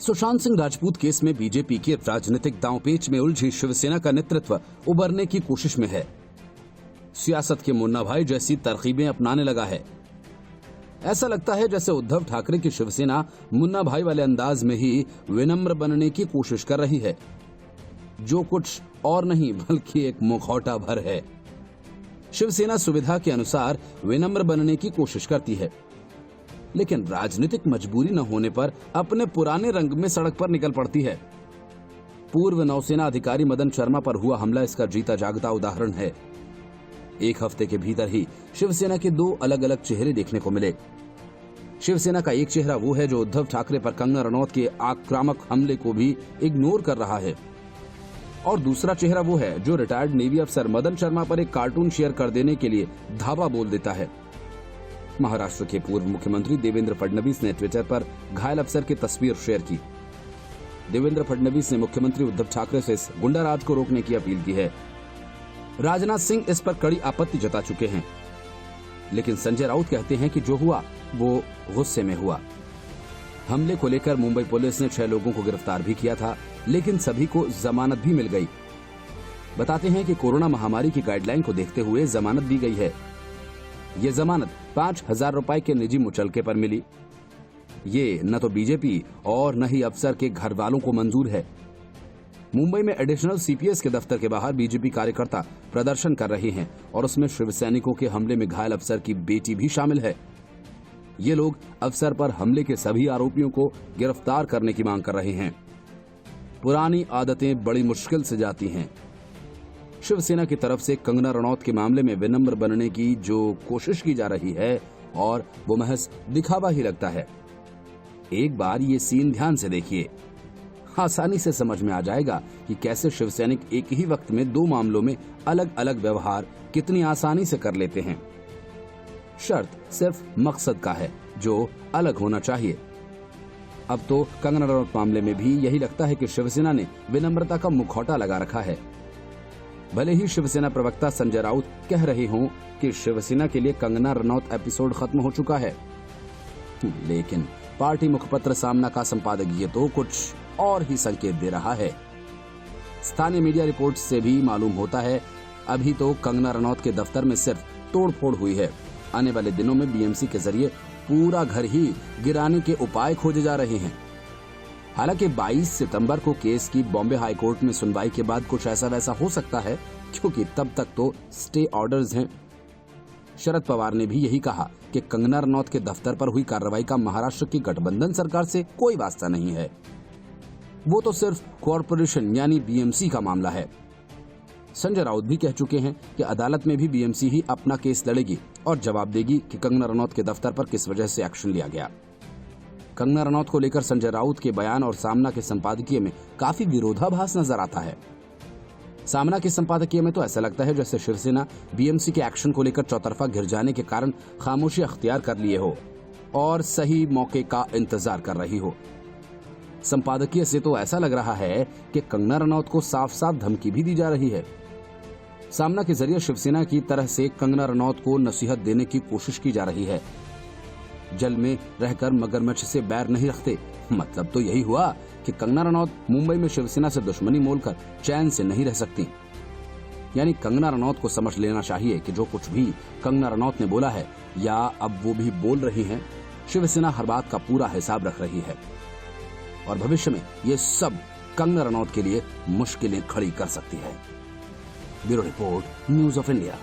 Sushant Singh Rajput case में BJP के राजनीतिक दांवपेच में उलझी शिवसेना का नेतृत्व उबरने की कोशिश में है। सियासत के मुन्ना भाई जैसी तरकीबें अपनाने लगा है। ऐसा लगता है जैसे उद्धव ठाकरे की शिवसेना मुन्ना भाई वाले अंदाज में ही विनम्र बनने की कोशिश कर रही है, जो कुछ और नहीं बल्कि एक मुखौटा भर है। शिवसेना सुविधा के अनुसार विनम्र बनने की कोशिश करती है, लेकिन राजनीतिक मजबूरी न होने पर अपने पुराने रंग में सड़क पर निकल पड़ती है। पूर्व नौसेना अधिकारी मदन शर्मा पर हुआ हमला इसका जीता जागता उदाहरण है। एक हफ्ते के भीतर ही शिवसेना के दो अलग अलग चेहरे देखने को मिले। शिवसेना का एक चेहरा वो है जो उद्धव ठाकरे पर कंगना रनौत के आक्रामक हमले को भी इग्नोर कर रहा है, और दूसरा चेहरा वो है जो रिटायर्ड नेवी अफसर मदन शर्मा पर एक कार्टून शेयर कर देने के लिए धावा बोल देता है। महाराष्ट्र के पूर्व मुख्यमंत्री देवेंद्र फडणवीस ने ट्विटर पर घायल अफसर की तस्वीर शेयर की। देवेंद्र फडणवीस ने मुख्यमंत्री उद्धव ठाकरे से इस गुंडाराज को रोकने की अपील की है। राजनाथ सिंह इस पर कड़ी आपत्ति जता चुके हैं, लेकिन संजय राउत कहते हैं कि जो हुआ वो गुस्से में हुआ। हमले को लेकर मुंबई पुलिस ने 6 लोगों को गिरफ्तार भी किया था, लेकिन सभी को जमानत भी मिल गई। बताते हैं कि कोरोना महामारी की गाइडलाइन को देखते हुए जमानत दी गई है। ये जमानत 5,000 रुपए के निजी मुचलके पर मिली। ये न तो बीजेपी और न ही अफसर के घर वालों को मंजूर है। मुंबई में एडिशनल सीपीएस के दफ्तर के बाहर बीजेपी कार्यकर्ता प्रदर्शन कर रहे हैं और उसमें शिव सैनिकों के हमले में घायल अफसर की बेटी भी शामिल है। ये लोग अफसर पर हमले के सभी आरोपियों को गिरफ्तार करने की मांग कर रहे हैं। पुरानी आदतें बड़ी मुश्किल से जाती हैं। शिवसेना की तरफ से कंगना रनौत के मामले में विनम्र बनने की जो कोशिश की जा रही है, और वो महज दिखावा ही लगता है। एक बार ये सीन ध्यान से देखिए, आसानी से समझ में आ जाएगा कि कैसे शिवसैनिक एक ही वक्त में 2 मामलों में अलग अलग व्यवहार कितनी आसानी से कर लेते हैं। शर्त सिर्फ मकसद का है जो अलग होना चाहिए। अब तो कंगना रनौत मामले में भी यही लगता है कि शिवसेना ने विनम्रता का मुखौटा लगा रखा है। भले ही शिवसेना प्रवक्ता संजय राउत कह रहे हों कि शिवसेना के लिए कंगना रनौत एपिसोड खत्म हो चुका है, लेकिन पार्टी मुखपत्र सामना का संपादकीय तो कुछ और ही संकेत दे रहा है। स्थानीय मीडिया रिपोर्ट से भी मालूम होता है अभी तो कंगना रनौत के दफ्तर में सिर्फ तोड़फोड़ हुई है। आने वाले दिनों में बीएमसी के जरिए पूरा घर ही गिराने के उपाय खोजे जा रहे हैं। हालांकि 22 सितंबर को केस की बॉम्बे हाईकोर्ट में सुनवाई के बाद कुछ ऐसा वैसा हो सकता है, क्योंकि तब तक तो स्टे ऑर्डर्स हैं। शरद पवार ने भी यही कहा कि कंगना रनौत के दफ्तर पर हुई कार्रवाई का महाराष्ट्र की गठबंधन सरकार से कोई वास्ता नहीं है। वो तो सिर्फ कॉरपोरेशन यानी बीएमसी का मामला है। संजय राउत भी कह चुके हैं कि अदालत में भी बीएमसी ही अपना केस लड़ेगी और जवाब देगी कि कंगना रनौत के दफ्तर पर किस वजह से एक्शन लिया गया। कंगना रनौत को लेकर संजय राउत के बयान और सामना के संपादकीय में काफी विरोधाभास नजर आता है। सामना के संपादकीय में तो ऐसा लगता है जैसे शिवसेना बीएमसी के एक्शन को लेकर चौतरफा घिर जाने के कारण खामोशी अख्तियार कर लिए हो और सही मौके का इंतजार कर रही हो। संपादकीय से तो ऐसा लग रहा है कि कंगना रनौत को साफ साफ धमकी भी दी जा रही है। सामना के जरिए शिवसेना की तरह से कंगना रनौत को नसीहत देने की कोशिश की जा रही है। जल में रहकर मगरमच्छ से बैर नहीं रखते, मतलब तो यही हुआ कि कंगना रनौत मुंबई में शिवसेना से दुश्मनी मोलकर चैन से नहीं रह सकती। यानी कंगना रनौत को समझ लेना चाहिए कि जो कुछ भी कंगना रनौत ने बोला है या अब वो भी बोल रही हैं, शिवसेना हर बात का पूरा हिसाब रख रही है और भविष्य में ये सब कंगना रनौत के लिए मुश्किलें खड़ी कर सकती है। Bureau report, news of India.